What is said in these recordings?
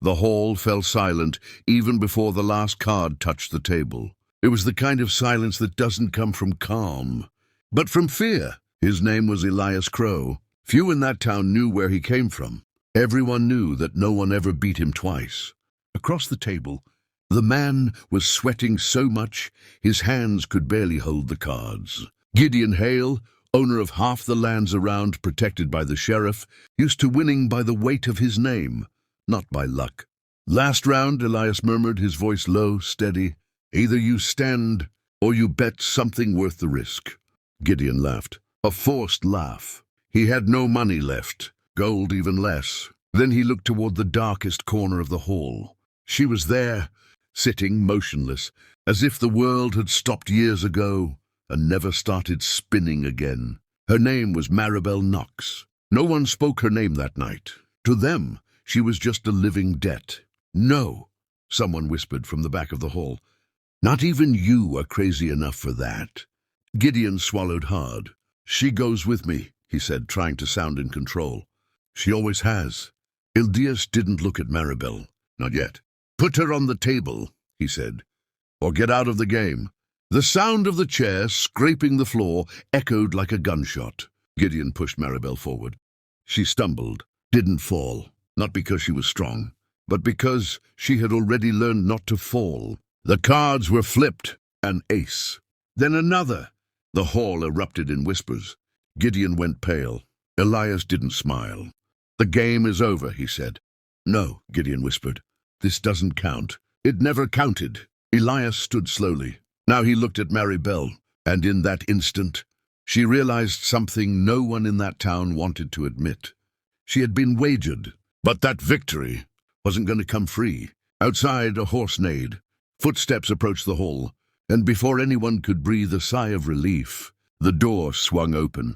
The hall fell silent even before the last card touched the table. It was the kind of silence that doesn't come from calm, but from fear. His name was Elias Crow. Few in that town knew where he came from. Everyone knew that no one ever beat him twice. Across the table, the man was sweating so much his hands could barely hold the cards. Gideon Hale, owner of half the lands around protected by the sheriff, used to winning by the weight of his name, not by luck. "Last round," Elias murmured, his voice low, steady. "Either you stand or you bet something worth the risk." Gideon laughed, a forced laugh. He had no money left, gold even less. Then he looked toward the darkest corner of the hall. She was there, sitting motionless, as if the world had stopped years ago and never started spinning again. Her name was Maribel Knox. No one spoke her name that night. To them, she was just a living debt. "No," someone whispered from the back of the hall. "Not even you are crazy enough for that." Gideon swallowed hard. "She goes with me," he said, trying to sound in control. "She always has." Ildias didn't look at Maribel. Not yet. "Put her on the table," he said, "or get out of the game." The sound of the chair scraping the floor echoed like a gunshot. Gideon pushed Maribel forward. She stumbled, didn't fall, not because she was strong, but because she had already learned not to fall. The cards were flipped, an ace. Then another. The hall erupted in whispers. Gideon went pale. Elias didn't smile. "The game is over," he said. "No," Gideon whispered. "This doesn't count." It never counted. Elias stood slowly. Now he looked at Maribel, and in that instant, she realized something no one in that town wanted to admit. She had been wagered, but that victory wasn't going to come free. Outside, a horse neighed. Footsteps approached the hall, and before anyone could breathe a sigh of relief, the door swung open.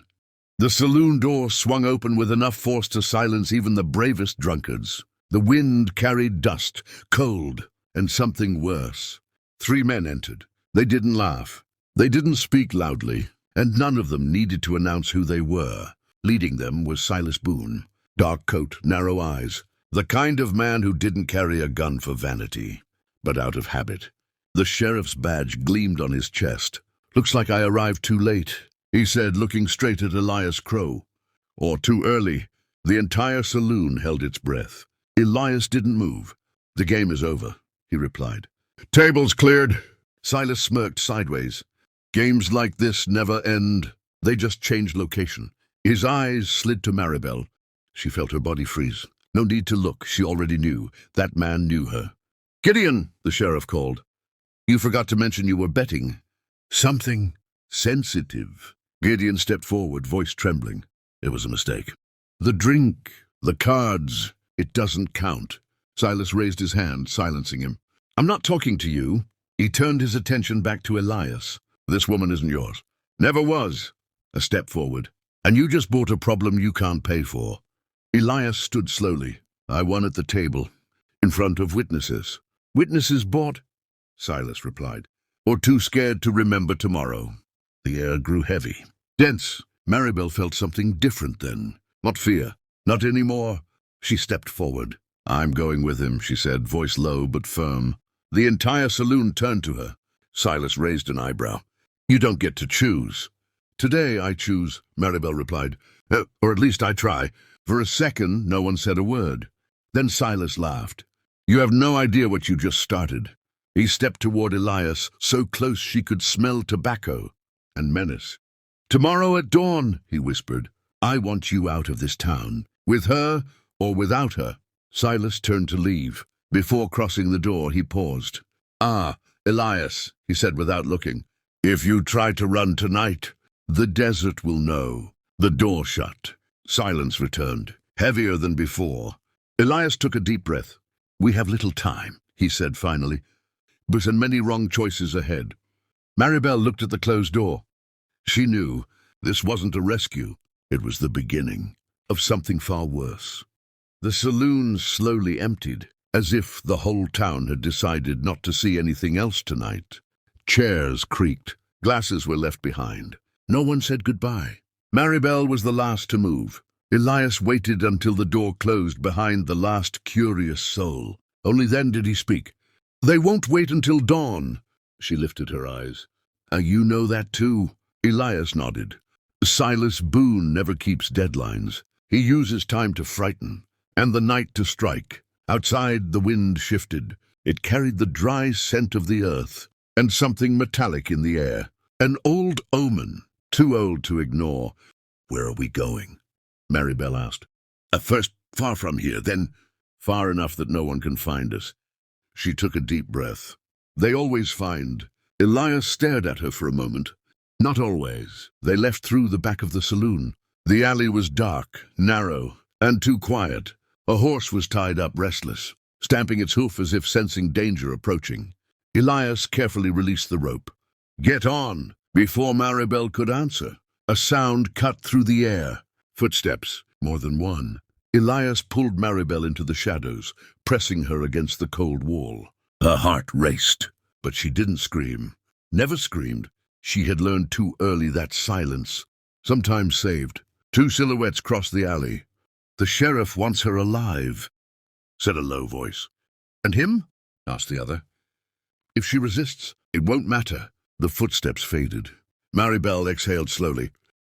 The saloon door swung open with enough force to silence even the bravest drunkards. The wind carried dust, cold, and something worse. 3 men entered. They didn't laugh. They didn't speak loudly, and none of them needed to announce who they were. Leading them was Silas Boone. Dark coat, narrow eyes. The kind of man who didn't carry a gun for vanity, but out of habit. The sheriff's badge gleamed on his chest. "Looks like I arrived too late," he said, looking straight at Elias Crow. "Or too early." The entire saloon held its breath. Elias didn't move. "The game is over," he replied. "Tables cleared." Silas smirked sideways. "Games like this never end. They just change location." His eyes slid to Maribel. She felt her body freeze. No need to look, she already knew. That man knew her. "Gideon," the sheriff called. "You forgot to mention you were betting." "Something sensitive." Gideon stepped forward, voice trembling. "It was a mistake. The drink, the cards, it doesn't count." Silas raised his hand, silencing him. "I'm not talking to you." He turned his attention back to Elias. "This woman isn't yours." "Never was." A step forward. "And you just bought a problem you can't pay for." Elias stood slowly. "I won at the table, in front of witnesses." "Witnesses bought?" Silas replied. "Or too scared to remember tomorrow." The air grew heavy, dense. Maribel felt something different then. Not fear. Not anymore. She stepped forward. "I'm going with him," she said, voice low but firm. The entire saloon turned to her. Silas raised an eyebrow. "You don't get to choose." "Today I choose," Maribel replied. Or at least I try." For a second, no one said a word. Then Silas laughed. "You have no idea what you just started." He stepped toward Elias, so close she could smell tobacco and menace. "Tomorrow at dawn," he whispered, "I want you out of this town, with her or without her." Silas turned to leave. Before crossing the door, he paused. "Ah, Elias," he said without looking, "if you try to run tonight, the desert will know." The door shut. Silence returned, heavier than before. Elias took a deep breath. "We have little time," he said finally, "but and many wrong choices ahead." Maribel looked at the closed door. She knew this wasn't a rescue. It was the beginning of something far worse. The saloon slowly emptied, as if the whole town had decided not to see anything else tonight. Chairs creaked. Glasses were left behind. No one said goodbye. Maribel was the last to move. Elias waited until the door closed behind the last curious soul. Only then did he speak. "They won't wait until dawn." She lifted her eyes. You know that too?" Elias nodded. "Silas Boone never keeps deadlines. He uses time to frighten, and the night to strike." Outside, the wind shifted. It carried the dry scent of the earth, and something metallic in the air. An old omen, too old to ignore. "Where are we going?" Maribel asked. First, far from here, then far enough that no one can find us." She took a deep breath. "They always find." Elias stared at her for a moment. "Not always." They left through the back of the saloon. The alley was dark, narrow, and too quiet. A horse was tied up, restless, stamping its hoof as if sensing danger approaching. Elias carefully released the rope. "Get on!" Before Maribel could answer, a sound cut through the air. Footsteps, more than one. Elias pulled Maribel into the shadows, pressing her against the cold wall. Her heart raced, but she didn't scream. Never screamed. She had learned too early that silence sometimes saved. Two silhouettes crossed the alley. "The sheriff wants her alive," said a low voice. "And him?" asked the other. "If she resists, it won't matter." The footsteps faded. Maribel exhaled slowly.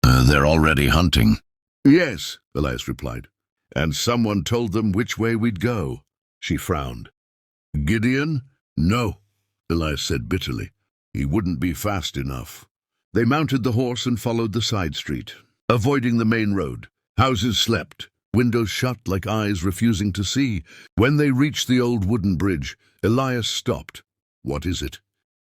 They're already hunting." "Yes," Elias replied. "And someone told them which way we'd go." She frowned. "Gideon?" "No," Elias said bitterly. "He wouldn't be fast enough." They mounted the horse and followed the side street, avoiding the main road. Houses slept, windows shut like eyes refusing to see. When they reached the old wooden bridge, Elias stopped. "What is it?"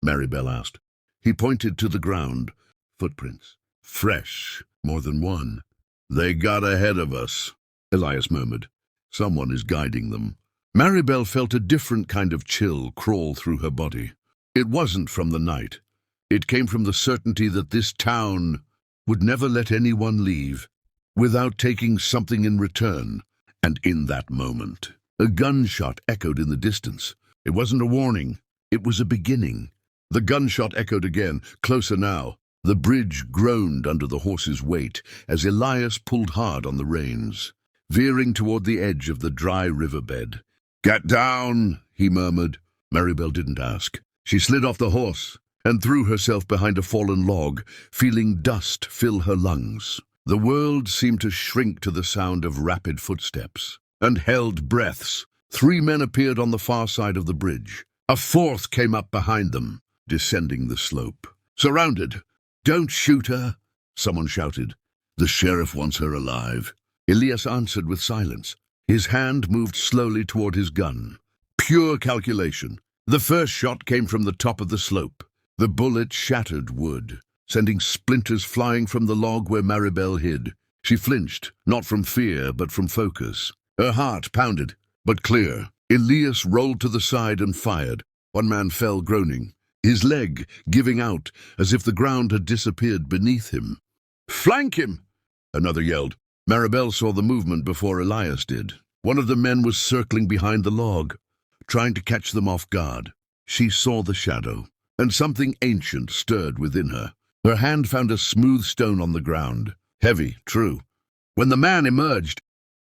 Maribel asked. He pointed to the ground. Footprints. Fresh, more than one. "They got ahead of us," Elias murmured. "Someone is guiding them." Maribel felt a different kind of chill crawl through her body. It wasn't from the night. It came from the certainty that this town would never let anyone leave without taking something in return. And in that moment, a gunshot echoed in the distance. It wasn't a warning. It was a beginning. The gunshot echoed again, closer now. The bridge groaned under the horse's weight as Elias pulled hard on the reins, veering toward the edge of the dry riverbed. "Get down," he murmured. Maribel didn't ask. She slid off the horse and threw herself behind a fallen log, feeling dust fill her lungs. The world seemed to shrink to the sound of rapid footsteps and held breaths. 3 men appeared on the far side of the bridge. A 4th came up behind them, descending the slope. "Surrounded! Don't shoot her!" someone shouted. "The sheriff wants her alive." Elias answered with silence. His hand moved slowly toward his gun. Pure calculation. The first shot came from the top of the slope. The bullet shattered wood, sending splinters flying from the log where Maribel hid. She flinched, not from fear, but from focus. Her heart pounded, but clear. Elias rolled to the side and fired. One man fell groaning, his leg giving out as if the ground had disappeared beneath him. "Flank him!" another yelled. Maribel saw the movement before Elias did. One of the men was circling behind the log, trying to catch them off guard. She saw the shadow, and something ancient stirred within her. Her hand found a smooth stone on the ground. Heavy, true. When the man emerged,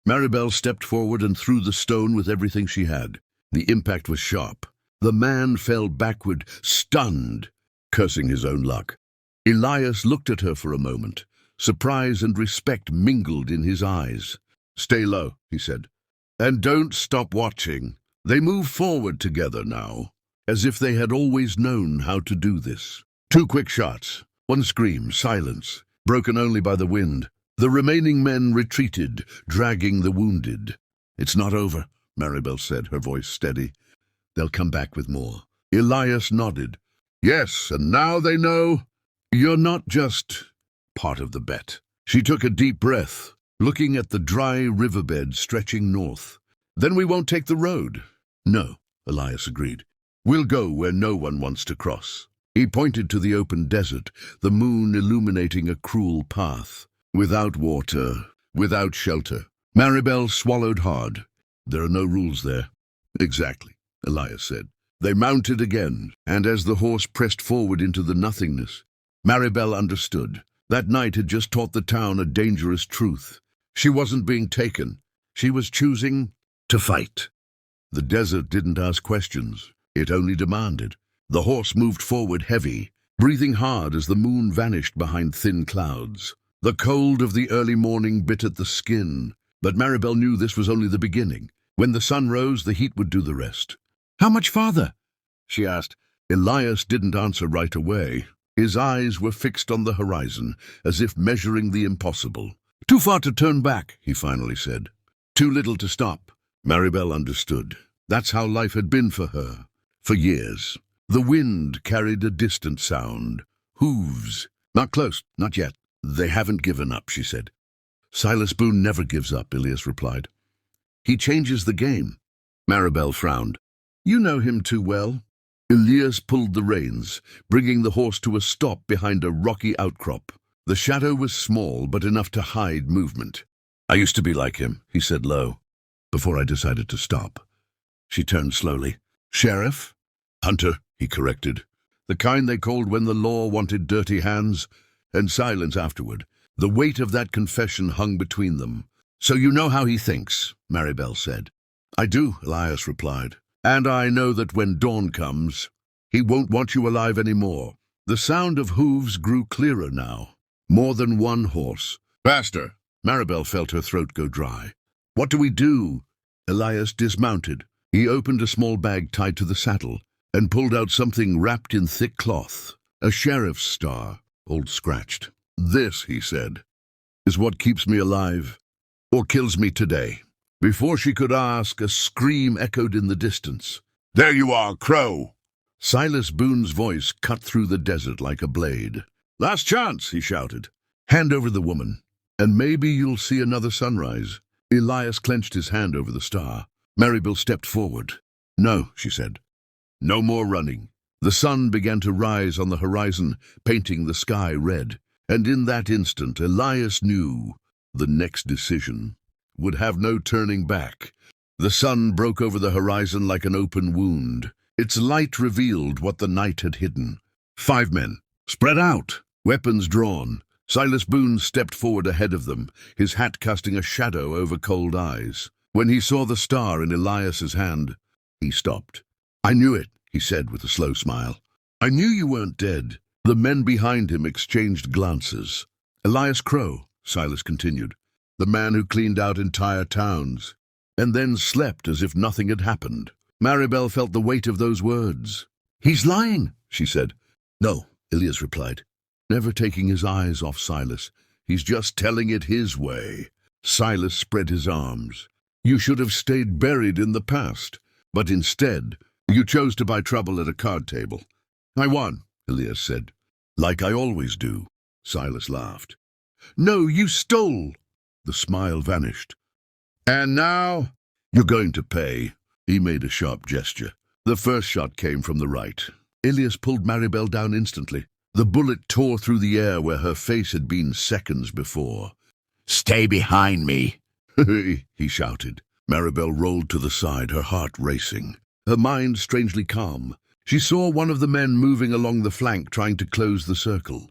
Maribel stepped forward and threw the stone with everything she had. The impact was sharp. The man fell backward, stunned, cursing his own luck. Elias looked at her for a moment. Surprise and respect mingled in his eyes. "Stay low," he said, "and don't stop watching." They moved forward together now, as if they had always known how to do this. 2 quick shots, one scream, silence, broken only by the wind. The remaining men retreated, dragging the wounded. "It's not over," Maribel said, her voice steady. "They'll come back with more." Elias nodded. "Yes, and now they know you're not just part of the bet." She took a deep breath, looking at the dry riverbed stretching north. "Then we won't take the road." "No," Elias agreed. "We'll go where no one wants to cross." He pointed to the open desert, the moon illuminating a cruel path. Without water, without shelter. Maribel swallowed hard. "There are no rules there." "Exactly," Elias said. They mounted again, and as the horse pressed forward into the nothingness, Maribel understood. That night had just taught the town a dangerous truth. She wasn't being taken. She was choosing to fight. The desert didn't ask questions. It only demanded. The horse moved forward heavy, breathing hard as the moon vanished behind thin clouds. The cold of the early morning bit at the skin, but Maribel knew this was only the beginning. When the sun rose, the heat would do the rest. "How much farther?" she asked. Elias didn't answer right away. His eyes were fixed on the horizon, as if measuring the impossible. "Too far to turn back," he finally said. "Too little to stop." Maribel understood. That's how life had been for her, for years. The wind carried a distant sound. Hooves. "Not close, not yet." "They haven't given up," she said. "Silas Boone never gives up," Elias replied. "He changes the game." Maribel frowned. "You know him too well." Elias pulled the reins, bringing the horse to a stop behind a rocky outcrop. The shadow was small, but enough to hide movement. "I used to be like him," he said low, "before I decided to stop." She turned slowly. "Sheriff?" "Hunter," he corrected. "The kind they called when the law wanted dirty hands." And silence afterward. The weight of that confession hung between them. "So you know how he thinks," Maribel said. "I do," Elias replied. "And I know that when dawn comes, he won't want you alive anymore." The sound of hooves grew clearer now. More than one horse. "Faster!" Maribel felt her throat go dry. "What do we do?" Elias dismounted. He opened a small bag tied to the saddle and pulled out something wrapped in thick cloth. A sheriff's star, all scratched. "This," he said, "is what keeps me alive, or kills me today." Before she could ask, a scream echoed in the distance. "There you are, Crow!" Silas Boone's voice cut through the desert like a blade. "Last chance," he shouted. "Hand over the woman, and maybe you'll see another sunrise." Elias clenched his hand over the star. Maribel stepped forward. "No," she said. "No more running." The sun began to rise on the horizon, painting the sky red. And in that instant, Elias knew the next decision would have no turning back. The sun broke over the horizon like an open wound. Its light revealed what the night had hidden. 5 men, spread out, weapons drawn. Silas Boone stepped forward ahead of them, his hat casting a shadow over cold eyes. When he saw the star in Elias's hand, he stopped. "I knew it," he said with a slow smile. "I knew you weren't dead." The men behind him exchanged glances. "Elias Crow," Silas continued, "the man who cleaned out entire towns, and then slept as if nothing had happened." Maribel felt the weight of those words. "He's lying," she said. "No," Elias replied, never taking his eyes off Silas. "He's just telling it his way." Silas spread his arms. "You should have stayed buried in the past, but instead, you chose to buy trouble at a card table." "I won," Elias said. "Like I always do," Silas laughed. "No, you stole." The smile vanished. "And now, you're going to pay." He made a sharp gesture. The first shot came from the right. Elias pulled Maribel down instantly. The bullet tore through the air where her face had been seconds before. "Stay behind me," he shouted. Maribel rolled to the side, her heart racing, her mind strangely calm. She saw one of the men moving along the flank, trying to close the circle.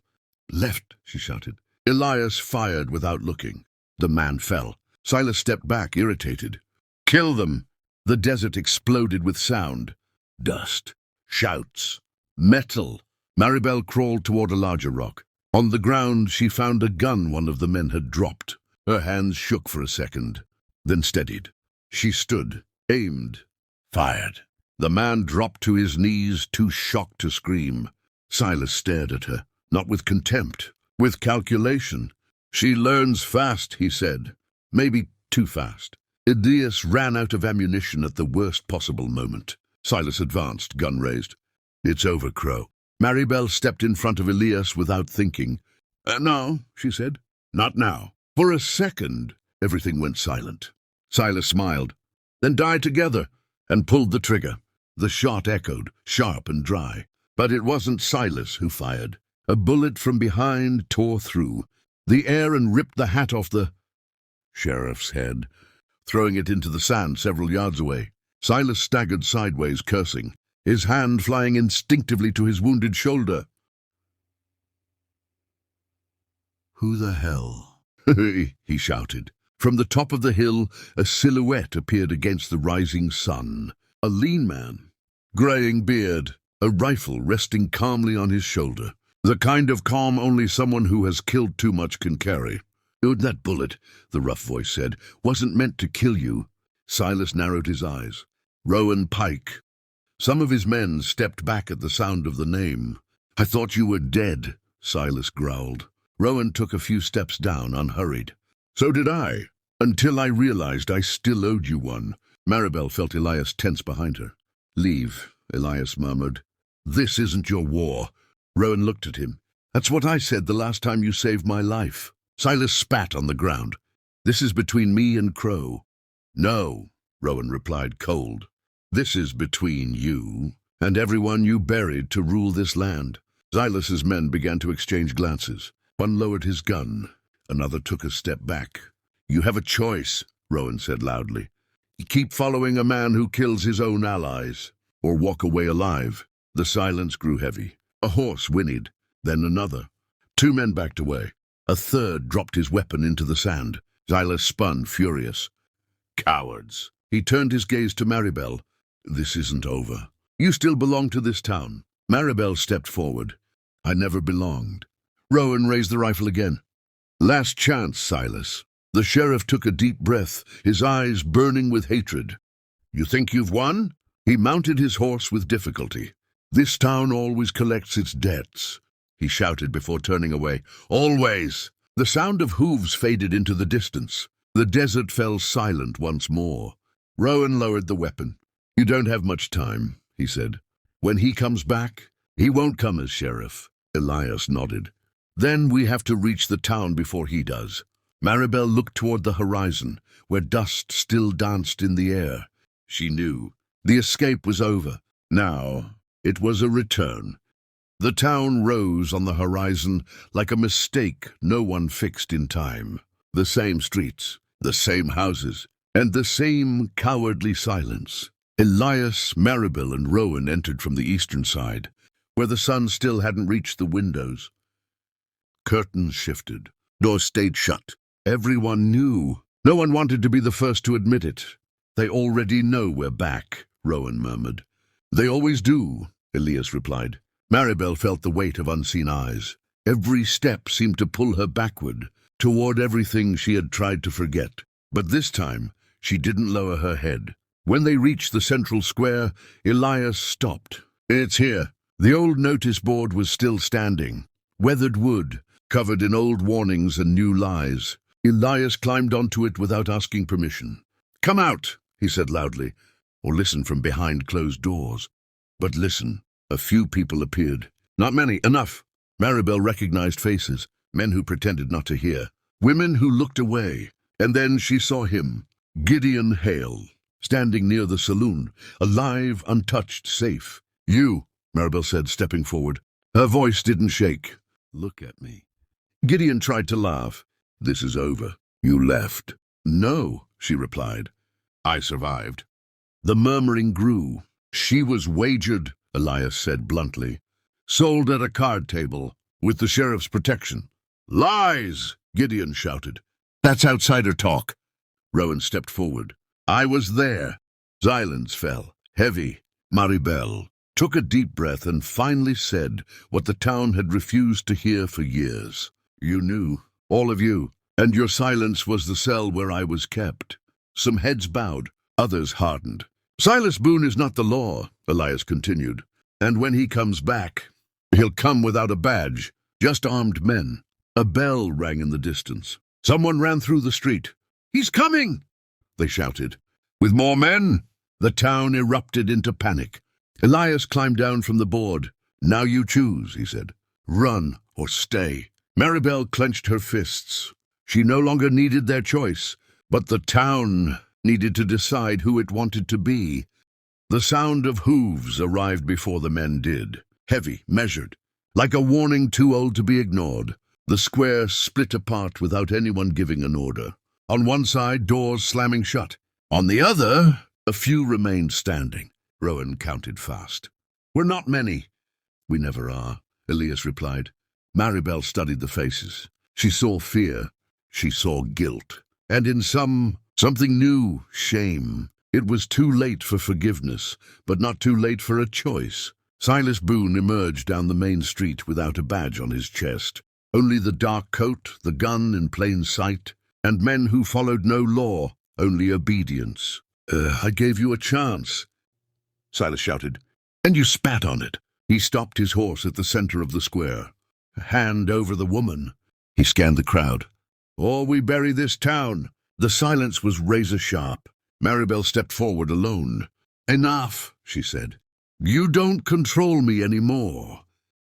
"Left," she shouted. Elias fired without looking. The man fell. Silas stepped back, irritated. "Kill them!" The desert exploded with sound. Dust. Shouts. Metal. Maribel crawled toward a larger rock. On the ground, she found a gun one of the men had dropped. Her hands shook for a second, then steadied. She stood, aimed, fired. The man dropped to his knees, too shocked to scream. Silas stared at her, not with contempt, with calculation. "She learns fast," he said. Maybe too fast. Elias ran out of ammunition at the worst possible moment. Silas advanced, gun raised. "It's over, Crow." Maribel stepped in front of Elias without thinking. "No," she said. "Not now." For a second, everything went silent. Silas smiled, then died together, and pulled the trigger. The shot echoed, sharp and dry. But it wasn't Silas who fired. A bullet from behind tore through the air and ripped the hat off the sheriff's head, throwing it into the sand several yards away. Silas staggered sideways, cursing, his hand flying instinctively to his wounded shoulder. "Who the hell?" he shouted. From the top of the hill, a silhouette appeared against the rising sun. A lean man, graying beard, a rifle resting calmly on his shoulder. The kind of calm only someone who has killed too much can carry. "That bullet," the rough voice said, "wasn't meant to kill you." Silas narrowed his eyes. "Rowan Pike." Some of his men stepped back at the sound of the name. "I thought you were dead," Silas growled. Rowan took a few steps down, unhurried. "So did I, until I realized I still owed you one." Maribel felt Elias tense behind her. "Leave," Elias murmured. "This isn't your war." Rowan looked at him. "That's what I said the last time you saved my life." Silas spat on the ground. "This is between me and Crow." "No," Rowan replied, cold. "This is between you and everyone you buried to rule this land." Silas's men began to exchange glances. One lowered his gun. Another took a step back. "You have a choice," Rowan said loudly. "Keep following a man who kills his own allies, or walk away alive." The silence grew heavy. A horse whinnied, then another. Two men backed away. A third dropped his weapon into the sand. Silas spun, furious. "Cowards!" He turned his gaze to Maribel. "This isn't over. You still belong to this town." Maribel stepped forward. "I never belonged." Rowan raised the rifle again. "Last chance, Silas." The sheriff took a deep breath, his eyes burning with hatred. "You think you've won?" He mounted his horse with difficulty. "This town always collects its debts," he shouted before turning away. "Always!" The sound of hooves faded into the distance. The desert fell silent once more. Rowan lowered the weapon. "You don't have much time," he said. "When he comes back, he won't come as sheriff." Elias nodded. "Then we have to reach the town before he does." Maribel looked toward the horizon, where dust still danced in the air. She knew. The escape was over. Now it was a return. The town rose on the horizon like a mistake no one fixed in time. The same streets, the same houses, and the same cowardly silence. Elias, Maribel, and Rowan entered from the eastern side, where the sun still hadn't reached the windows. Curtains shifted. Doors stayed shut. Everyone knew. No one wanted to be the first to admit it. "They already know we're back," Rowan murmured. "They always do," Elias replied. Maribel felt the weight of unseen eyes. Every step seemed to pull her backward, toward everything she had tried to forget. But this time, she didn't lower her head. When they reached the central square, Elias stopped. "It's here." The old notice board was still standing. Weathered wood, covered in old warnings and new lies. Elias climbed onto it without asking permission. "Come out," he said loudly, "or listen from behind closed doors." But listen. A few people appeared. Not many, enough. Maribel recognized faces, men who pretended not to hear, women who looked away. And then she saw him, Gideon Hale, standing near the saloon, alive, untouched, safe. "You," Maribel said, stepping forward. Her voice didn't shake. "Look at me." Gideon tried to laugh. "This is over. You left." "No," she replied. "I survived." The murmuring grew. "She was wagered," Elias said bluntly. "Sold at a card table, with the sheriff's protection." "Lies!" Gideon shouted. "That's outsider talk." Rowan stepped forward. "I was there." Silence fell, heavy. Maribel took a deep breath and finally said what the town had refused to hear for years. "You knew, all of you, and your silence was the cell where I was kept." Some heads bowed, others hardened. "Silas Boone is not the law," Elias continued. "And when he comes back, he'll come without a badge, just armed men." A bell rang in the distance. Someone ran through the street. "He's coming!" they shouted. "With more men?" The town erupted into panic. Elias climbed down from the board. "Now you choose," he said. "Run or stay." Maribel clenched her fists. She no longer needed their choice, but the town needed to decide who it wanted to be. The sound of hooves arrived before the men did, heavy, measured, like a warning too old to be ignored. The square split apart without anyone giving an order. On one side, doors slamming shut. On the other, a few remained standing. Rowan counted fast. "We're not many." "We never are," Elias replied. Maribel studied the faces. She saw fear. She saw guilt. and in something new, shame. It was too late for forgiveness, but not too late for a choice. Silas Boone emerged down the main street without a badge on his chest. Only the dark coat, the gun in plain sight, and men who followed no law, only obedience. I gave you a chance," Silas shouted, "and you spat on it." He stopped his horse at the center of the square. A hand over the woman. He scanned the crowd. "Or we bury this town." The silence was razor-sharp. Maribel stepped forward alone. "Enough," she said. "You don't control me anymore."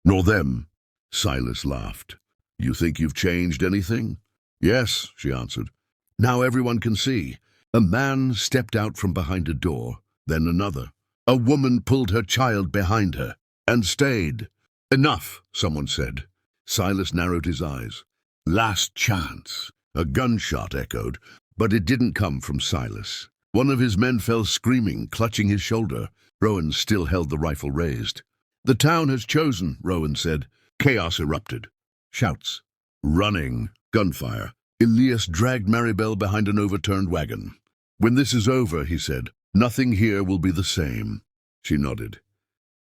"Nor them," Silas laughed. "You think you've changed anything?" "Yes," she answered. "Now everyone can see." A man stepped out from behind a door, then another. A woman pulled her child behind her, and stayed. "Enough," someone said. Silas narrowed his eyes. "Last chance." A gunshot echoed, but it didn't come from Silas. One of his men fell screaming, clutching his shoulder. Rowan still held the rifle raised. "The town has chosen," Rowan said. Chaos erupted. Shouts. Running. Gunfire. Elias dragged Maribel behind an overturned wagon. "When this is over," he said, "nothing here will be the same." She nodded.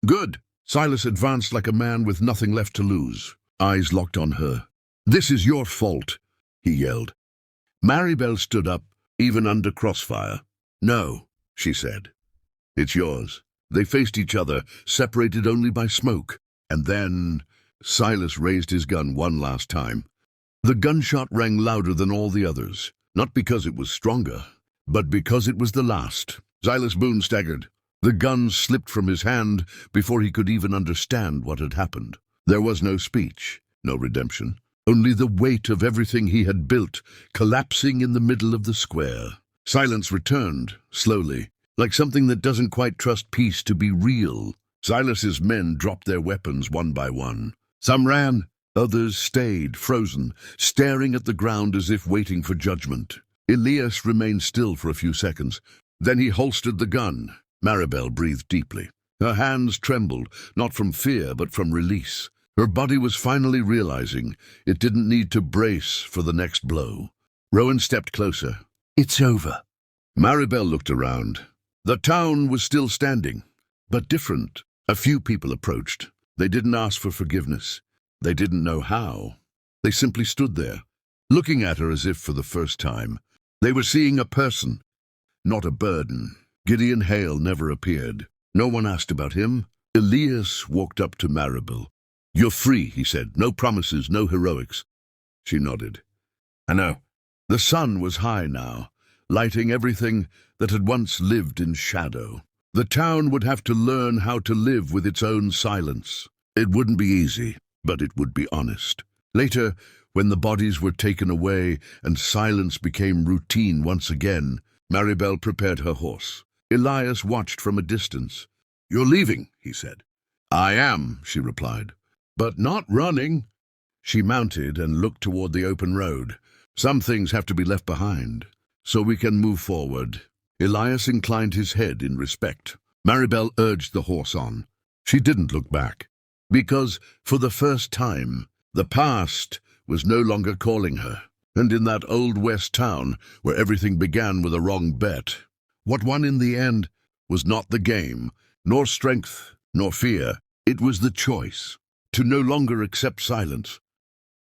"Good." Silas advanced like a man with nothing left to lose. Eyes locked on her. "This is your fault," he yelled. Maribel stood up, even under crossfire. "No," she said. "It's yours." They faced each other, separated only by smoke. And then Silas raised his gun one last time. The gunshot rang louder than all the others, not because it was stronger, but because it was the last. Silas Boone staggered. The gun slipped from his hand before he could even understand what had happened. There was no speech, no redemption, only the weight of everything he had built collapsing in the middle of the square. Silence returned, slowly, like something that doesn't quite trust peace to be real. Silas's men dropped their weapons one by one. Some ran, others stayed, frozen, staring at the ground as if waiting for judgment. Elias remained still for a few seconds. Then he holstered the gun. Maribel breathed deeply. Her hands trembled, not from fear but from release. Her body was finally realizing it didn't need to brace for the next blow. Rowan stepped closer. "It's over." Maribel looked around. The town was still standing, but different. A few people approached. They didn't ask for forgiveness. They didn't know how. They simply stood there, looking at her as if for the first time. They were seeing a person, not a burden. Gideon Hale never appeared. No one asked about him. Elias walked up to Maribel. "You're free," he said. "No promises, no heroics." She nodded. "I know." The sun was high now, lighting everything that had once lived in shadow. The town would have to learn how to live with its own silence. It wouldn't be easy, but it would be honest. Later, when the bodies were taken away and silence became routine once again, Maribel prepared her horse. Elias watched from a distance. "You're leaving," he said. "I am," she replied. "But not running." She mounted and looked toward the open road. "Some things have to be left behind, so we can move forward." Elias inclined his head in respect. Maribel urged the horse on. She didn't look back, because, for the first time, the past was no longer calling her. And in that old West town, where everything began with a wrong bet, what won in the end was not the game, nor strength, nor fear. It was the choice to no longer accept silence,